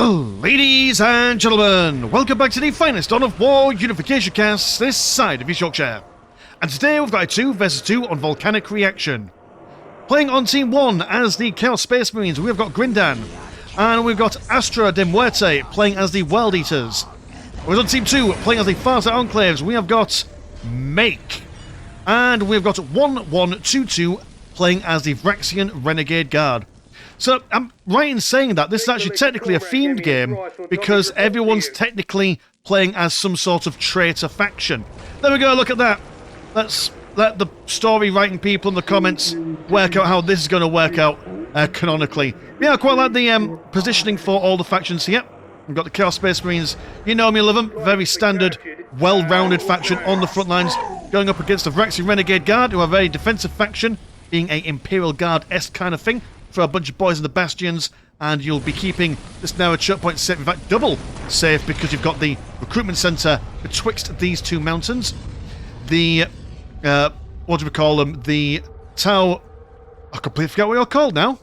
Ladies and gentlemen, welcome back to the finest Dawn of War Unification cast this side of East Yorkshire. And today we've got a 2 vs 2 on Volcanic Reaction. Playing on Team 1 as the Chaos Space Marines, we've got Grindan. And we've got Astra de Muerte playing as the World Eaters. Whereas on Team 2, playing as the Farsight Enclaves, we have got Make. And we've got 1122 playing as the Vraxian Renegade Guard. So, I'm right in saying that this is actually technically a themed game because everyone's technically playing as some sort of traitor faction. There we go, look at that. Let's let the story writing people in the comments work out how this is going to work out canonically. Yeah, I quite like the positioning for all the factions here. We've got the Chaos Space Marines, you know me, love them. Very standard, well-rounded faction on the front lines, going up against the Vraxian Renegade Guard, who are a very defensive faction, being a Imperial Guard-esque kind of thing. For a bunch of boys in the bastions, and you'll be keeping this now a choke point safe, in fact double safe, because you've got the recruitment centre betwixt these two mountains. The what do we call them? The Tau, I completely forget what you're called now.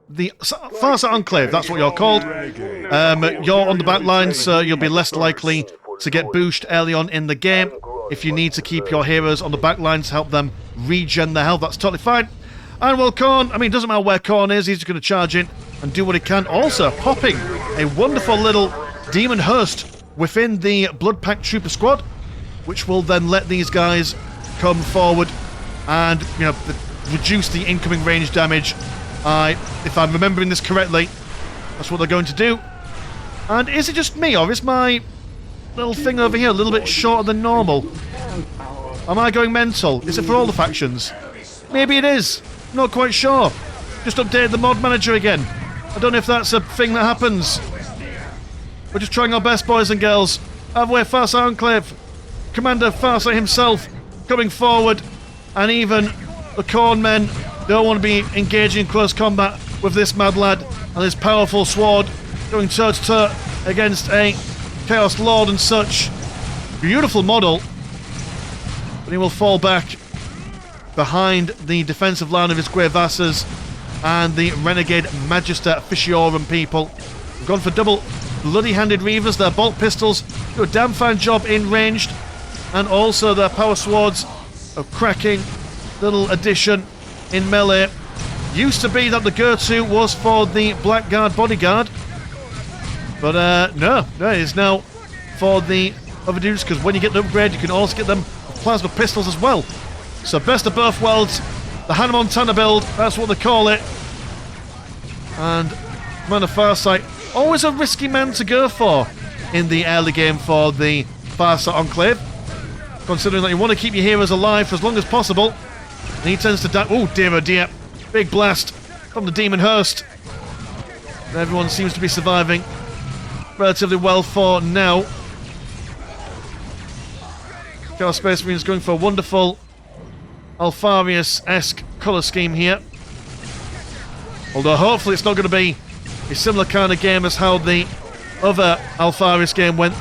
The Farsight Enclave, that's what you're called. You're on the back line, so you'll be less likely to get boosted early on in the game. If you need to keep your heroes on the back line to help them regen their health, that's totally fine. And well, Khorne, I mean, it doesn't matter where Khorne is, he's just going to charge in and do what he can. Also, popping a wonderful little Demon Hearst within the Blood Pack Trooper squad, which will then let these guys come forward and, you know, reduce the incoming range damage. If I'm remembering this correctly, that's what they're going to do. And is it just me, or is my little thing over here a little bit shorter than normal? Am I going mental? Is it for all the factions? Maybe it is. Not quite sure. Just updated the mod manager again. I don't know if that's a thing that happens. We're just trying our best, boys and girls. Halfway Farsight Enclave. Commander Farsight himself coming forward. And even the Khorne men don't want to be engaging in close combat with this mad lad and his powerful sword going toe-to-toe against a Chaos Lord and such. Beautiful model. But he will fall back behind the defensive line of his Grey Vassars and the Renegade Magister Officiorum people. We've gone for double bloody-handed Reavers. Their bolt pistols do a damn fine job in ranged, and also their power swords of cracking little addition in melee. Used to be that the go-to was for the Blackguard bodyguard, but no, it is now for the other dudes, because when you get the upgrade you can also get them with plasma pistols as well. So best of both worlds, the Hannah Montana build, that's what they call it. And Commander Farsight, always a risky man to go for in the early game for the Farsight Enclave, considering that you want to keep your heroes alive for as long as possible. And he tends to die. Oh dear, big blast from the Demon Hearst. And everyone seems to be surviving relatively well for now. Chaos Space Marines going for a wonderful Alfarius-esque colour scheme here. Although hopefully it's not going to be a similar kind of game as how the other Alfarius game went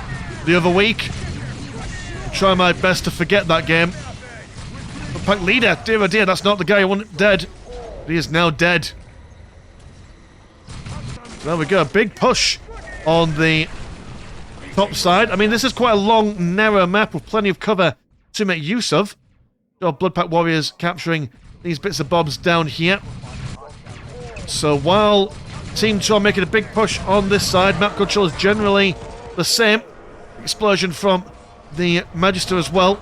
the other week. I'll try my best to forget that game. But Pack Leader, dear oh dear, that's not the guy I wanted dead. He is now dead. So there we go, big push on the top side. I mean, this is quite a long, narrow map with plenty of cover to make use of. Blood Pack Warriors capturing these bits of bobs down here. So while Team 2 are making a big push on this side, map control is generally the same. Explosion from the Magister as well.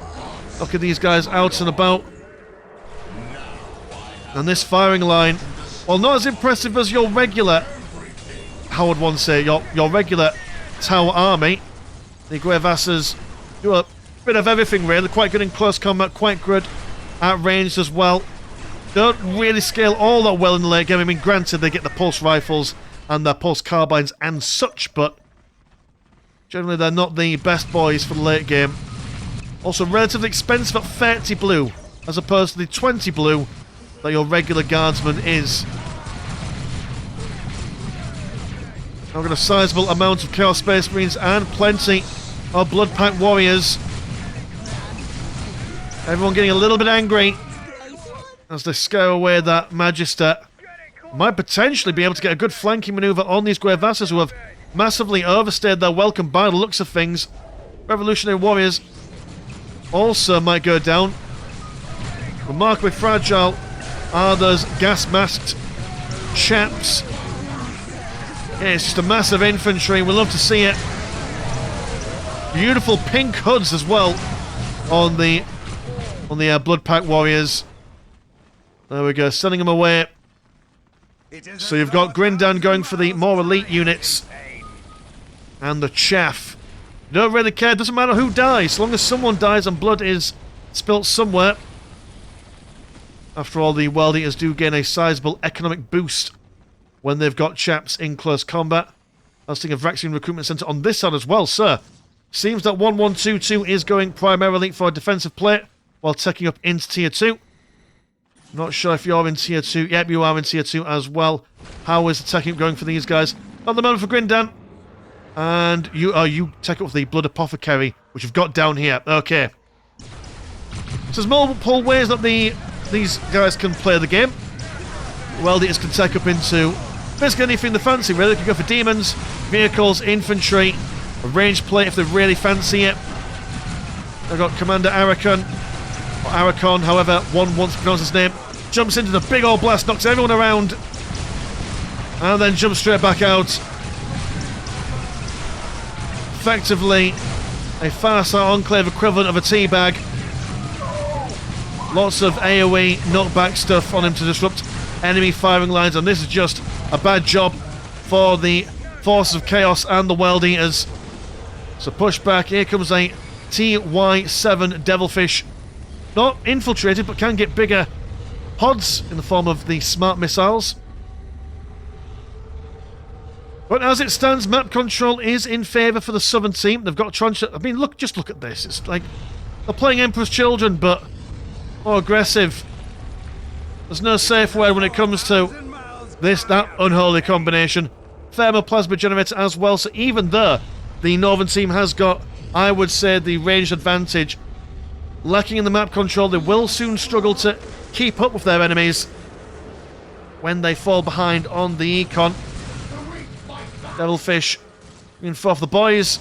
Look at these guys out and about. And this firing line, while not as impressive as your regular, how would one say, your regular Tau army, the Grey Vassars do a bit of everything really. Quite good in close combat, quite good at range as well. Don't really scale all that well in the late game. I mean, granted they get the pulse rifles and their pulse carbines and such, but generally they're not the best boys for the late game. Also relatively expensive at 30 blue as opposed to the 20 blue that your regular guardsman is. Now we've got a sizable amount of Chaos Space Marines and plenty of Blood Pack Warriors. Everyone getting a little bit angry as they scare away that Magister. Might potentially be able to get a good flanking manoeuvre on these Grey Vassars, who have massively overstayed their welcome by the looks of things. Revolutionary Warriors also might go down. Remarkably fragile are those gas-masked chaps. Yeah, it's just a massive infantry. We love to see it. Beautiful pink hoods as well on the Blood Pack Warriors. There we go, sending them away. So you've got Grindan going for the more elite units. And the chaff. You don't really care, doesn't matter who dies, as long as someone dies and blood is spilt somewhere. After all, the World Eaters do gain a sizable economic boost when they've got chaps in close combat. I was thinking of Vaccine Recruitment Centre on this side as well, sir. Seems that 1122 is going primarily for a defensive play while taking up into Tier 2. Not sure if you're in Tier 2. Yep, you are in Tier 2 as well. How is the tech going for these guys? Not the moment for Grindan. And you take up the Blood Apothecary, which you've got down here. Okay. So there's multiple ways that these guys can play the game. World Eaters can take up into basically anything they fancy, really. They can go for demons, vehicles, infantry, a ranged play if they really fancy it. They've got Commander Arakon, or Arakon, however one wants to pronounce his name. Jumps into the big old blast, knocks everyone around, and then jumps straight back out. Effectively, a Farsight Enclave equivalent of a teabag. Lots of AoE knockback stuff on him to disrupt enemy firing lines, and this is just a bad job for the Forces of Chaos and the World Eaters. So push back, here comes a TY7 Devilfish. Not infiltrated, but can get bigger pods in the form of the smart missiles. But as it stands, map control is in favour for the southern team. They've got tranche. I mean, just look at this. It's like they're playing Emperor's Children, but more aggressive. There's no safe word when it comes to that unholy combination. Thermoplasma generator as well, so even though the northern team has got, I would say, the ranged advantage, lacking in the map control, they will soon struggle to keep up with their enemies when they fall behind on the econ. Devilfish in for the boys.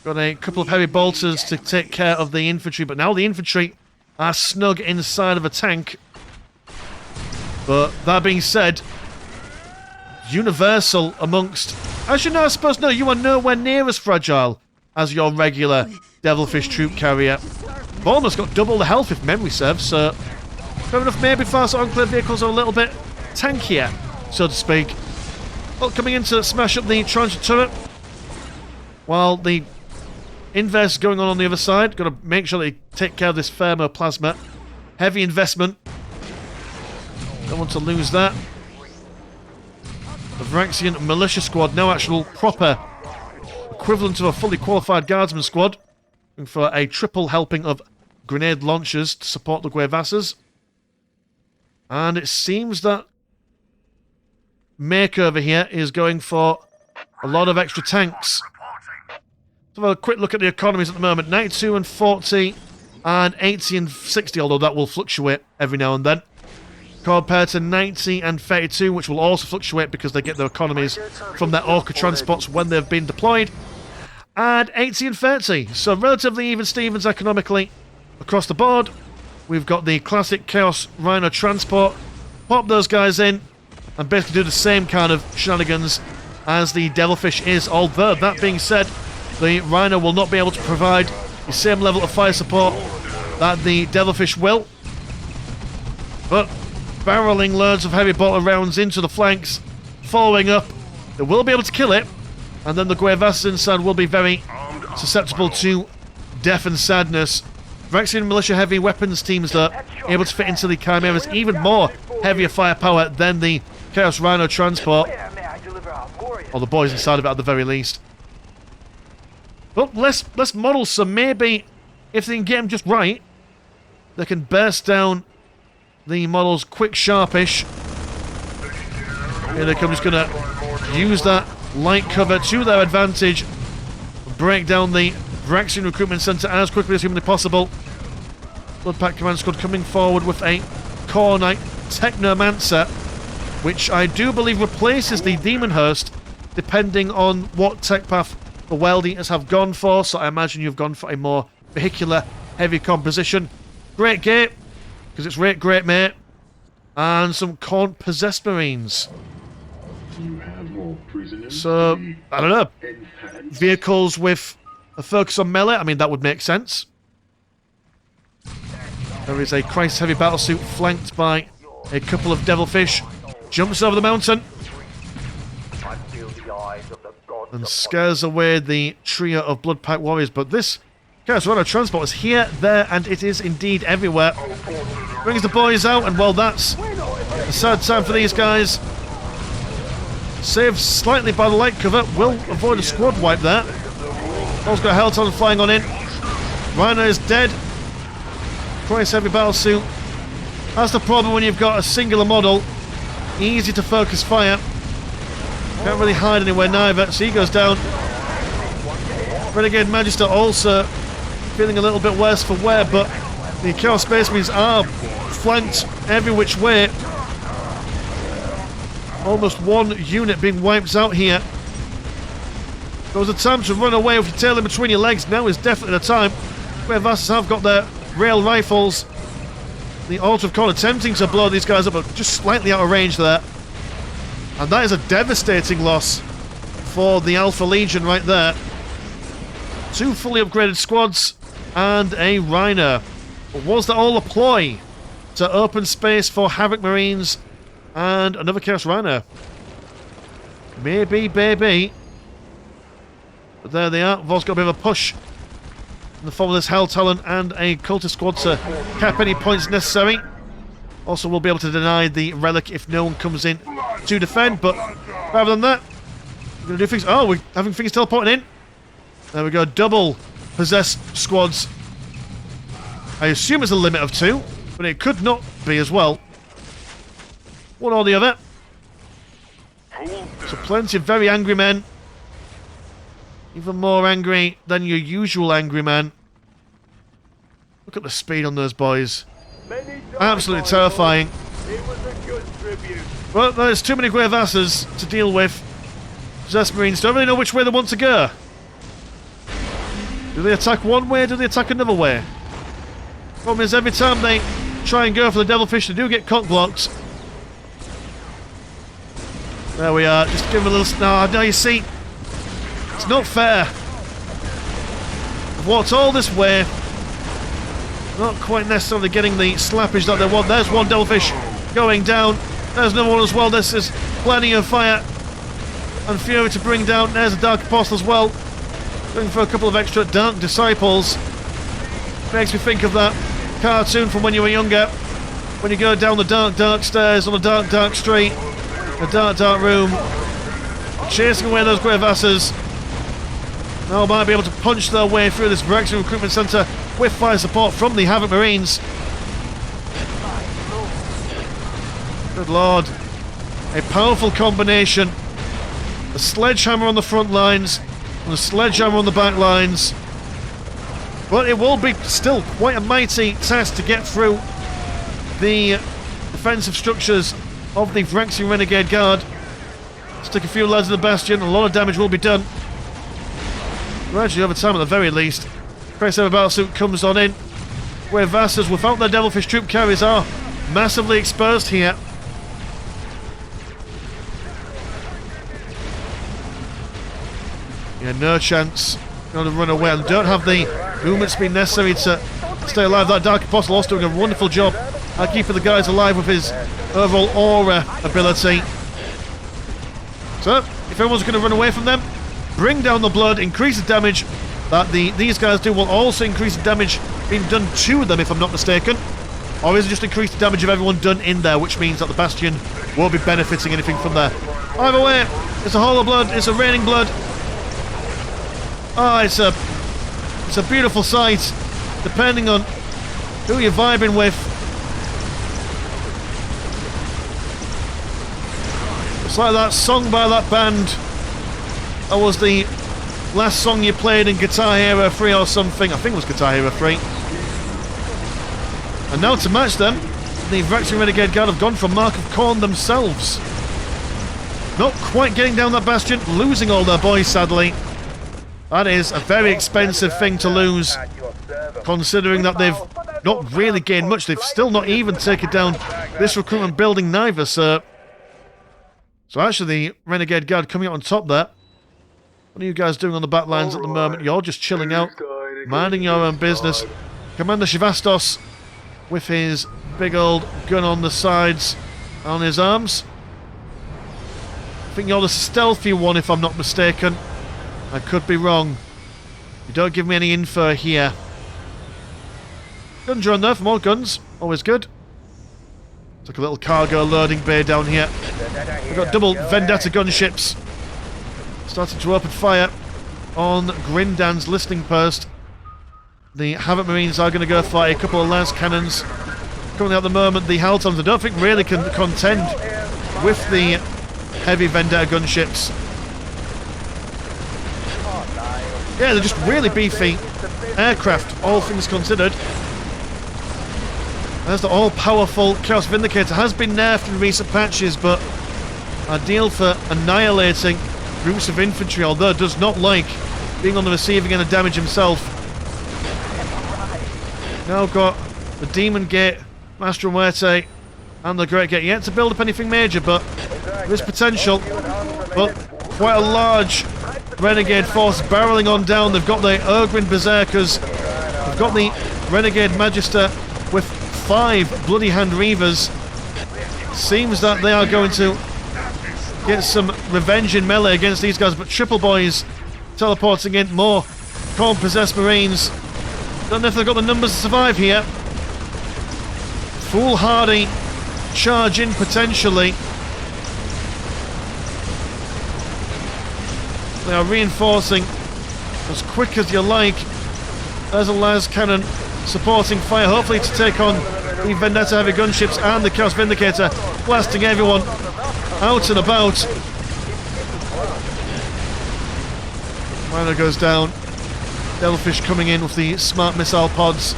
Got a couple of heavy bolters to take care of the infantry, but now the infantry are snug inside of a tank. But that being said, universal amongst... Actually, no, I suppose no, you are nowhere near as fragile as your regular Devilfish troop carrier. You've almost got double the health if memory serves, so fair enough, maybe Farsight Enclave vehicles are a little bit tankier, so to speak. Well, coming in to smash up the transit turret, while the inverse going on the other side. Got to make sure they take care of this thermoplasma. Heavy investment. Don't want to lose that. The Vraxian militia squad, now actual proper equivalent of a fully qualified guardsman squad. Looking for a triple helping of grenade launchers to support the Guevasas. And it seems that Make over here is going for a lot of extra tanks. Let's have a quick look at the economies at the moment. 92 and 40 and 80 and 60, although that will fluctuate every now and then. Compared to 90 and 32, which will also fluctuate because they get their economies from their Orca transports when they've been deployed. And 80 and 30, so relatively even Stevens economically across the board. We've got the classic Chaos Rhino transport. Pop those guys in and basically do the same kind of shenanigans as the Devilfish is, although that being said, the Rhino will not be able to provide the same level of fire support that the Devilfish will. But barreling loads of heavy bolter rounds into the flanks, following up, they will be able to kill it, and then the Guevasas inside will be very susceptible to death and sadness. Vraxian militia heavy weapons teams though, able to fit into the Chimeras even more heavier firepower than the Chaos Rhino transport, or the boys inside of it at the very least. But less models, so maybe if they can get them just right, they can burst down the models quick, sharpish. Here they come, just going to use that light cover to their advantage, break down the Vraxian Recruitment Centre as quickly as humanly possible. Bloodpack Command Squad coming forward with a Core Knight Technomancer. which I do believe replaces the Demonhurst, depending on what tech path the Wild Eaters have gone for. So I imagine you've gone for a more vehicular, heavy composition. Great gate, because it's great, mate. And some Khorne-possessed Marines. So, I don't know. Vehicles with a focus on melee, I mean, that would make sense. There is a Christ heavy battlesuit flanked by a couple of devilfish. Jumps over the mountain and scares away the trio of blood-packed warriors. But this Chaos Runner transport is here, there, and it is indeed everywhere. Brings the boys out, and well, that's a sad time for these guys. Saved slightly by the light cover, will avoid a squad wipe there. Paul's got a Hellton flying on in. Rhino is dead. Christ heavy battlesuit. That's the problem when you've got a singular model. Easy to focus fire. Can't really hide anywhere neither, so he goes down. Renegade Magister also feeling a little bit worse for wear, but the Chaos Space Marines are flanked every which way. Almost one unit being wiped out here. There was a time to run away with your tail in between your legs. Now is definitely the time. Where Vastas have got their rail rifles. The Altar of Khorne attempting to blow these guys up, but just slightly out of range there. And that is a devastating loss for the Alpha Legion right there. 2 fully upgraded squads and a Rhino. But was that all a ploy to open space for Havoc Marines and another Chaos Rhino? Maybe, baby. But there they are. Vos got a bit of a push in the form of this Hell Talon and a Cultist squad to cap any points necessary. Also, we'll be able to deny the relic if no one comes in to defend. But rather than that, we're going to do things. Oh, we're having things teleporting in. There we go. Double possessed squads. I assume it's a limit of 2, but it could not be as well. One or the other. So plenty of very angry men. Even more angry than your usual angry man. Look at the speed on those boys. Absolutely terrifying. Well, there's too many Grey Vassars to deal with. Possessed Marines don't really know which way they want to go. Do they attack one way, or do they attack another way? Problem is, every time they try and go for the Devilfish, they do get cock blocked. There we are, just give them a little... No, you see, it's not fair. I've walked all this way. Not quite necessarily getting the slappage that they want. There's one Devilfish going down. There's another one as well. This is plenty of fire and fury to bring down. There's a Dark Apostle as well. Going for a couple of extra Dark Disciples. Makes me think of that cartoon from when you were younger. When you go down the dark stairs on a dark street. A dark room. Chasing away those Grey Vassars. Now might be able to punch their way through this Brexit recruitment centre with fire support from the Havoc Marines. Good lord. A powerful combination. A sledgehammer on the front lines and a sledgehammer on the back lines. But it will be still quite a mighty task to get through the defensive structures of the Phyrexian Renegade Guard. Stick a few lads in the bastion, a lot of damage will be done. Gradually over time at the very least. Christ heavy battlesuit comes on in. Where Vassars without their Devilfish troop carriers are massively exposed here. Yeah, no chance. Going to run away and don't have the movement speed necessary to stay alive. That Dark Apostle also doing a wonderful job at keeping the guys alive with his overall aura ability. So, if everyone's going to run away from them, bring down the blood, increase the damage that these guys do, will also increase the damage being done to them, if I'm not mistaken. Or is it just increase the damage of everyone done in there, which means that the Bastion won't be benefiting anything from there. Either way, it's a hole of blood, it's a raining blood. Oh, it's a beautiful sight, depending on who you're vibing with. It's like that song by that band. That was the last song you played in Guitar Hero 3 or something. I think it was Guitar Hero 3. And now to match them, the Phyrexian Renegade Guard have gone for Mark of Khorne themselves. Not quite getting down that bastion, losing all their boys, sadly. That is a very expensive thing to lose, considering that they've not really gained much. They've still not even taken down this recruitment building neither, so actually the Renegade Guard coming out on top there. What are you guys doing on the back lines at the moment? You're just chilling out, minding your own business. Commander Shivastos with his big old gun on the sides, on his arms. I think you're the stealthy one, if I'm not mistaken. I could be wrong. You don't give me any info here. Guns are on there for more guns. Always good. It's like a little cargo loading bay down here. We've got double Vendetta gunships starting to open fire on Grindan's listening post. The Havoc Marines are going to go for a couple of las cannons. Currently at the moment, the Haltons I don't think really can contend with the heavy Vendetta gunships. Yeah, they're just really beefy aircraft, all things considered. There's the all-powerful Chaos Vindicator. Has been nerfed in recent patches, but ideal for annihilating groups of infantry, although does not like being on the receiving end of damage himself. Now got the Demon Gate, Master and Muerte, and the Great Gate. Yet to build up anything major, but there is potential. But quite a large Renegade force barreling on down. They've got the Ogrin Berserkers. They've got the Renegade Magister with 5 Bloody Hand Reavers. Seems that they are going to get some revenge in melee against these guys, but Triple Boys teleporting in more Corn Possessed Marines. Don't know if they've got the numbers to survive here. Foolhardy charge in potentially. They are reinforcing as quick as you like. There's a las cannon supporting fire, hopefully to take on the Vendetta heavy gunships and the Chaos Vindicator, blasting everyone out and about. Miner goes down. Devilfish coming in with the smart missile pods.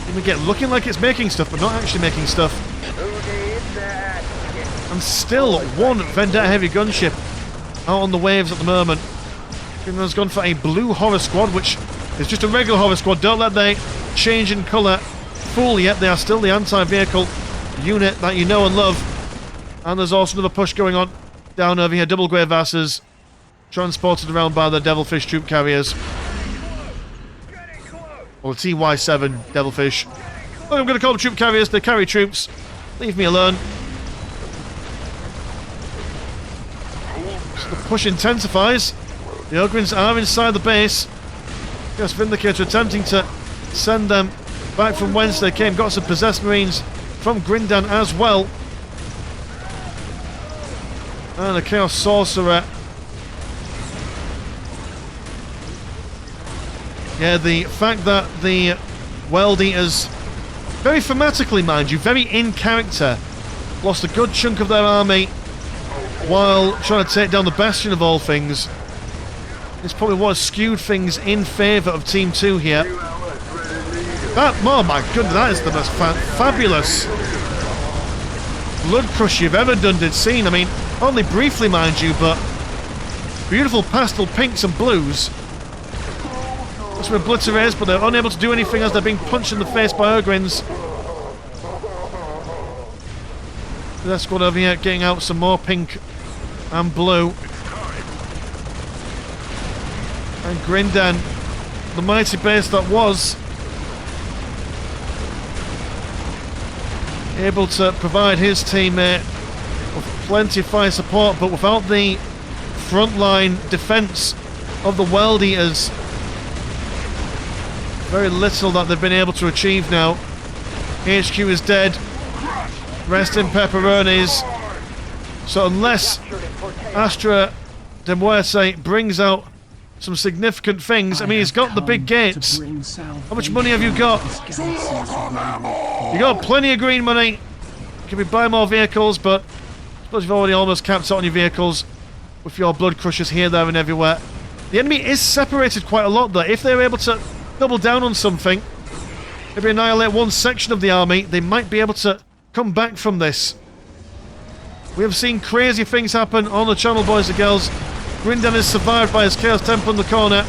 Even get looking like it's making stuff, but not actually making stuff. And still one Vendetta heavy gunship out on the waves at the moment. Finland's gone for a blue horror squad, which is just a regular horror squad. Don't let they change in colour fool you. They are still the anti-vehicle unit that you know and love. And there's also another push going on down over here. Double Grey Vassars transported around by the Devilfish troop carriers. Or the TY7 Devilfish. Look, I'm going to call them troop carriers. They carry troops. Leave me alone. So the push intensifies. The Ogrins are inside the base. Yes, Vindicator attempting to send them back from whence they came. Got some Possessed Marines from Grindan as well. And a Chaos Sorcerer. Yeah, the fact that the World Eaters, very thematically mind you, very in character, lost a good chunk of their army while trying to take down the Bastion of all things. It's probably what has skewed things in favour of Team 2 here. That, oh my goodness, that is the most fabulous blood crush you've ever done, seen. I mean, only briefly, mind you, but beautiful pastel pinks and blues. That's where blood is, but they're unable to do anything as they're being punched in the face by Ogrins. That squad over here getting out some more pink and blue. And Grindan, the mighty base that was, able to provide his teammate with plenty of fire support, but without the frontline defence of the World Eaters, very little that they've been able to achieve now. HQ is dead. Rest in pepperonis. So unless Astra de Muerte brings out some significant things, I mean, he's got the big gates. How much money have you got? You got plenty of green money. You can be buying more vehicles, but I suppose you've already almost capped out on your vehicles with your blood crushers here, there, and everywhere. The enemy is separated quite a lot, though. If they're able to double down on something, maybe annihilate one section of the army, they might be able to come back from this. We have seen crazy things happen on the channel, boys and girls. Grindan is survived by his Chaos Temple in the corner.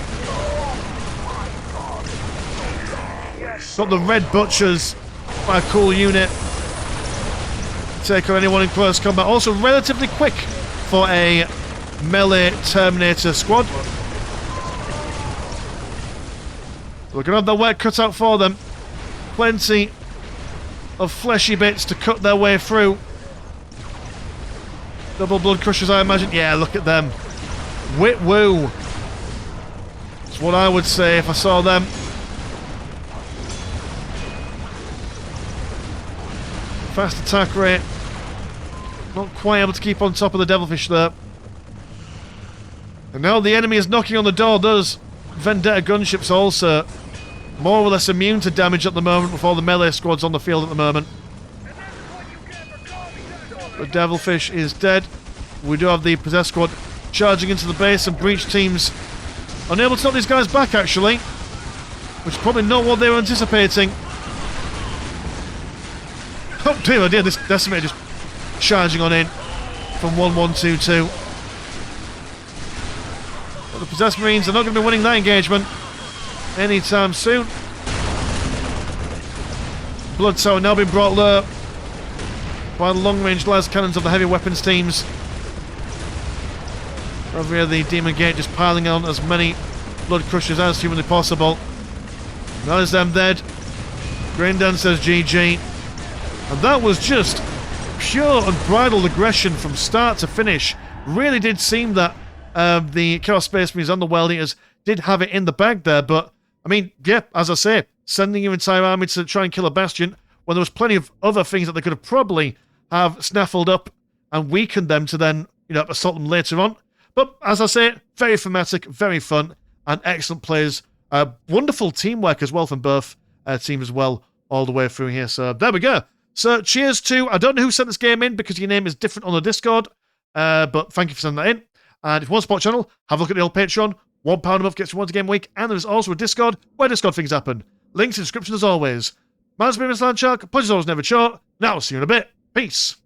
Got the Red Butchers, by a cool unit. Take on anyone in close combat. Also relatively quick for a melee Terminator squad. We're going to have their work cut out for them. Plenty of fleshy bits to cut their way through. Double Blood Crushers, I imagine. Yeah, look at them. Wit woo. That's what I would say if I saw them. Fast attack rate. Not quite able to keep on top of the Devilfish there. And now the enemy is knocking on the door. Those Vendetta gunships also more or less immune to damage at the moment with all the melee squads on the field at the moment. The Devilfish is dead. We do have the Possessed squad charging into the base, and Breach teams unable to knock these guys back, actually. Which is probably not what they were anticipating. Oh dear, oh dear, this Decimator just charging on in from 1122. But the Possessed Marines are not going to be winning that engagement anytime soon. Blood Tower now being brought low by the long-range las cannons of the heavy weapons teams. Over here, the Demon Gate just piling on as many Blood Crushers as humanly possible. That is them dead. Grindan says GG. And that was just pure unbridled aggression from start to finish. Really did seem that the Chaos Space Marines and the World Eaters did have it in the bag there, but I mean, yeah, as I say, sending your entire army to try and kill a Bastion when there was plenty of other things that they could have probably have snaffled up and weakened them to then, you know, assault them later on. But as I say, very thematic, very fun, and excellent players. Wonderful teamwork as well from both teams as well, all the way through here. So there we go. So cheers to, I don't know who sent this game in because your name is different on the Discord, but thank you for sending that in. And if you want to support the channel, have a look at the old Patreon. £1 a month gets you once a game a week, and there's also a Discord where Discord things happen. Links in the description as always. Man's been Mr. Landshark, pleasure's always never short. Now, see you in a bit. Peace.